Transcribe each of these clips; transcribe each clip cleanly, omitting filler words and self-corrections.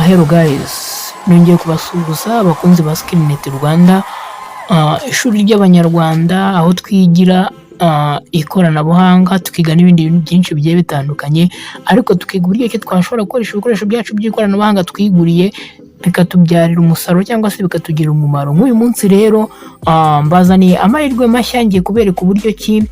Hello guys, nongeye kubasuhuza abakunzi ba Skillnet Rwanda, ishuri ry'abanyarwanda aho twigira ikoranabuhanga, tukiga n'ibindi bintu byinshi bigiye bitandukanye, ariko tukiga uburyo ki twashobora gukoresha ibikoresho byacu by'ikoranabuhanga twiguriye bikatubyarira umusaruro cyangwa se bikatugirira umumaro. Nk'uyu munsi rero mbazaniye amahirwe mashya, ngiye kubereka uburyo ki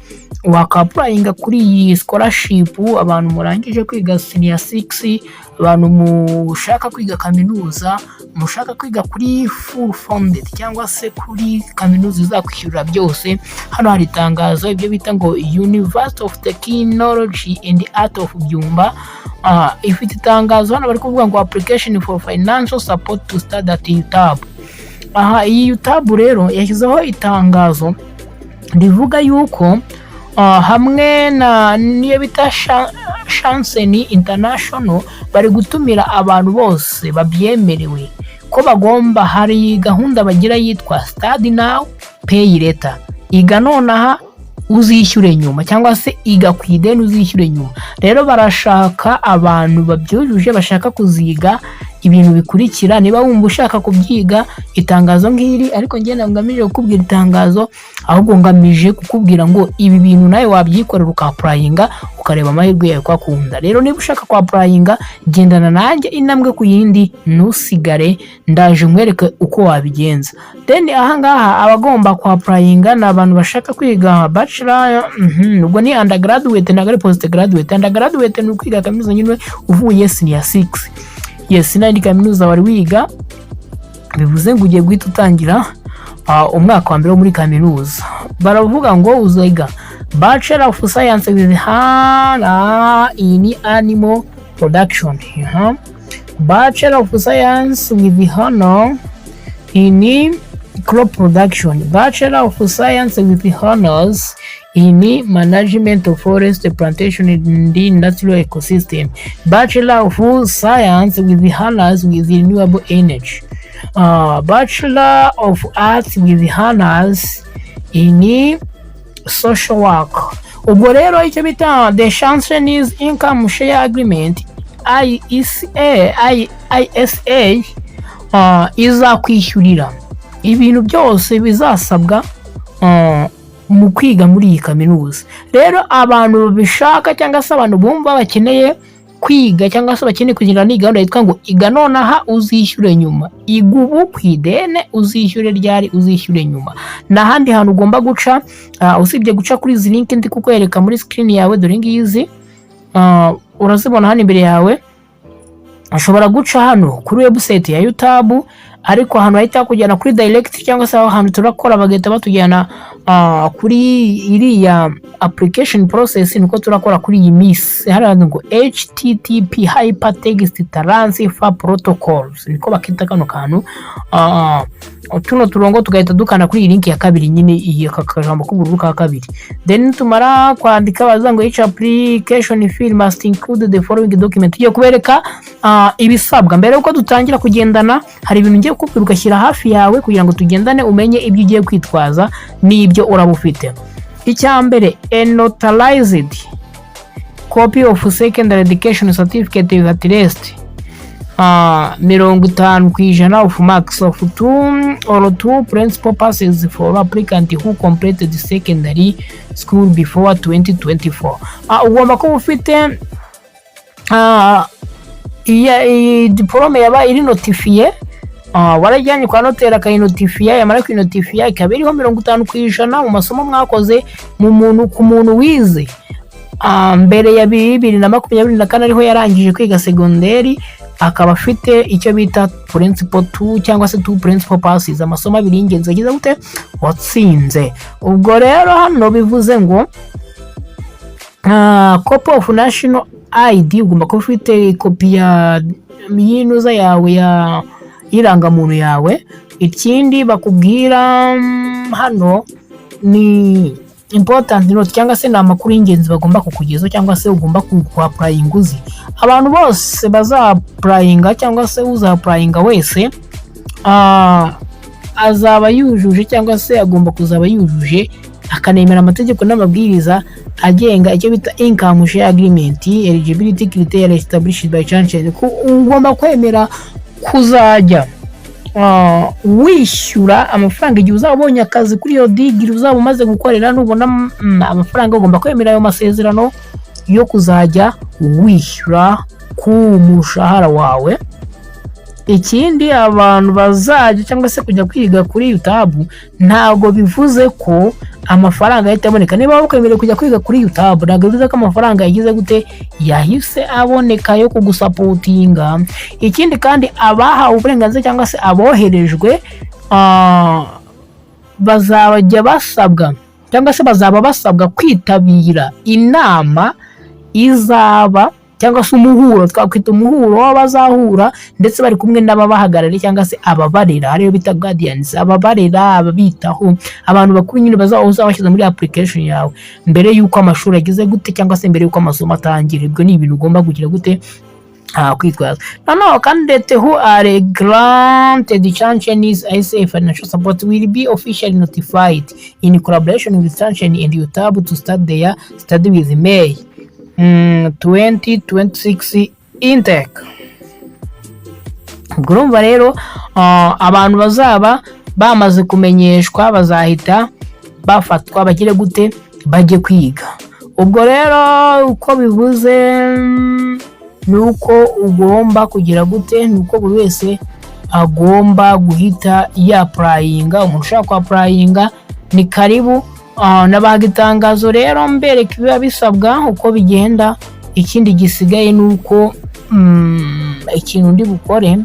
wakapurayinga kuri iyi scholarship, abantu murangije kwiga senior 6, abantu mushaka kwiga kaminuza, mushaka kwiga kuri full funded cyangwa se kuri kaminuza izakwishyurira byose. Hano hari itangazo, ibyo bita ngo University of Technology and Art of Byumba. Ifite itangazo hano bari kuvuga ngo application for financial support to study at UTAB. Iyi UTAB rero yashyizeho itangazo rivuga yuko hamwe na niyo bita Shansen International bari gutumira abantu bose babyemerewe ko bagomba, hari gahunda bagira yitwa Study Now Pay Later, iga nonaha uzishyure nyuma, cyangwa se iga ku ideni uzishyure nyuma. Rero barashaka abantu babyujuje bashaka kuziga ibintu bikurikira. Niba wumva ushaka kubyiga, itangazo ngiri, ariko njye ngamije kukubwira itangazo, ahubwo ngamije kukubwira ngo ibi bintu nawe wabyikorera ukapurayinga ukareba amahirwe yawe ko akunda. Rero niba ushaka kwapurayinga, gendana nanjye intambwe ku yindi, ntusigare, ndaje nkwereke uko wabigenza. Then ahangaha abagomba kwapurayinga ni abantu bashaka kwiga bachelor, ubwo ni undergraduate na postgraduate. Undergraduate ni ukwiga kaminuza nyine uvuye senior 6. Yes, n'indi kaminuza wari wiga, bivuze ngo ugiye guhita utangira umwaka wa mbere wo muri kaminuza. Baravuga ngo uziga Bachelor of Science with honor in Animal Production, Bachelor of Science with honor in Crop Production, Bachelor of Science with honors in Management of Forest Plantation in the Natural Ecosystem, Bachelor of Science with honors with Renewable Energy, Bachelor of Arts with honors in Social Work. Ubwo rero icyo bita the Shansen's Income Share Agreement ISA izakwishyurira ibintu byose bizasabwa mu kwiga muri iyi kaminuza. Rero abantu bishaka cyangwa se abantu bumva bakeneye kwiga cyangwa se bakeneye kugira ni gahunda yitwa ngo iga nonaha uzishyure nyuma, igubu ku idene uzishyure ryari uzishyure nyuma. N'ahandi hantu ugomba guca, usibye guca kuri izi link ndi kukwereka muri screen yawe, dore ngizi urazibona hano imbere yawe. Ashobora guca hano kuri website ya UTAB, ariko ahantu bahita kujyana kuri direct cyangwa se ahantu turakora bagahita batujyana kuri iriya application process, niko turakora kuri iyi miss haravuga ngo HTTP hypertext transfer protocols, niko bakita kano kantu. Tuno turongo tugahita dukana kuri iyi link ya kabiri, nyine iyi kakajambo k'ubururu ka kabiri. Then tumara kwandika baza ngo each application file must include the following document. Tugiye kubereka ibisabwa mbere uko dutangira kugendana. Hari ibintu ngiye kukubwira ugashyira hafi yawe kugira ngo tugendane umenye ibyo ugiye kwitwaza n'ibyo uraba ufite. Icya mbere, a notarized copy of secondary education certificate with at least 50% of marks of 2 or 2 principal passes for applicant who completed secondary school before 2024. Ugomba kuba ufite iyi diplome yaba iri notifiye, warajyanye kwa noteri akayinotifiya, yamara kwinotifiya ikaba iriho 50% mu masomo mwakoze ku muntu wize mbere ya 2024 ariho yarangije kwiga segonderi, akaba afite icyo bita principal 2 cyangwa se 2 principal passes, amasomo abiri y'ingenzi agize gute watsinze. Ubwo rero hano bivuze ngo copy of national ID, ugomba kuba ufite kopi ya yinuza yawe ya irangamuntu yawe. Ikindi bakubwira hano ni important note cyangwa se amakuru y'ingenzi bagomba kukugezaho cyangwa se ugomba kwapurayinga uzi. Abantu bose bazapurayinga cyangwa se uzapurayinga wese azaba yujuje cyangwa se agomba kuzaba yujuje akanemera amategeko n'amabwiriza agenga icyo bita income share agreement eligibility criteria established by chancellor. Ugomba kwemera kuzajya wishyura amafaranga igihe uzaba ubonye akazi kuri iyo digiri uzaba umaze gukorera. Nubona amafaranga ugomba kwemera ayo masezerano yo kuzajya wishyura ku mushahara wawe. Ikindi, abantu bazajya cyangwa se kujya kwiga kuri YouTube ntabwo bivuze ko amafaranga ahita aboneka. Niba wakwemereye kujya kwiga kuri YouTube ntabwo bivuze ko amafaranga yagize gute yahise aboneka yo kugusapotinga. Ikindi kandi, abahawe uburenganzira cyangwa se aboherejwe bazajya basabwa cyangwa se bazaba basabwa kwitabira inama izaba cyangwa se umuhuro, twakwita umuhuro w'abazahura ndetse bari kumwe n'ababahagarariye cyangwa se ababarera, ariyo bita guardians, ababarera, ababitaho, abantu bakuru nyine bazabashyize muri application yawe mbere y'uko amashuri agize gute cyangwa se mbere y'uko amasomo atangira. Ibyo ni ibintu ugomba kugira gute kwitwaza. Noneho candidate who are granted Chancheni's ICA financial support will be officially notified in collaboration with Chancheni and YouTube to start their study with May 2026 intake. Urumva rero abantu bazaba bamaze kumenyeshwa bazahita bafatwa bagire gute bajye kwiga. Ubwo rero uko bivuze nuko ugomba kugira gute, nuko buri wese agomba guhita yaprayinga. Umuntu ushaka kwaprayinga ni karibu. Nabaga itangazo rero mbereka ibiba bisabwa uko bigenda. Ikindi gisigaye nuko ikintu ndi bukore,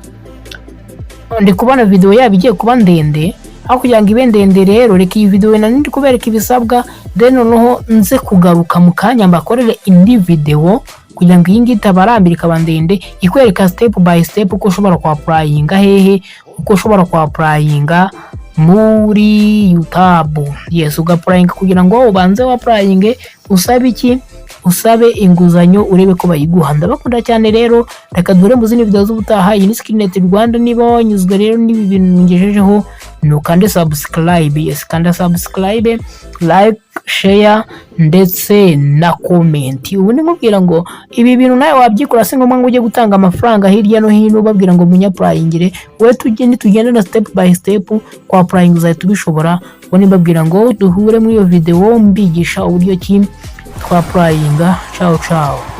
ndi kubona video yabo igiye kuba ndende, aho kugira ngo ibe ndende rero reka iyi video ndi kubereka ibisabwa, then noneho nze kugaruka mu kanya mbakorere indi video kugira ngo iyi ngiyi itabarambira ikaba ndende, ikwereka step by step uko ushobora kwaprayinga hehe, uko ushobora kwaprayinga muri YouTube. Yes, ugaprayinga kugira ngo ubanze waprayinge, usabe iki, usabe inguzanyo urebe ko bayiguha. Ndabakunda cyane rero, reka dore mu zindi video z'ubutaha. Iyi ni Skillnet Rwanda. Niba wanyuzwe rero n'ibi bintu ngejejeho, nukande subscribe. Yes, kanda subscribe, like, share ndetse na comment. Ubu ni nkubwira ngo ibi bintu nawe wabyikora, si ngombwa ngo ujye gutanga amafaranga hirya no hino babwira ngo munyaprayingire. We tugende na step by step kwa praying uzahita ubishobora. Bo nibabwira ngo duhure muri iyo video mbigisha uburyo ki twa prayinga. Ciao ciao.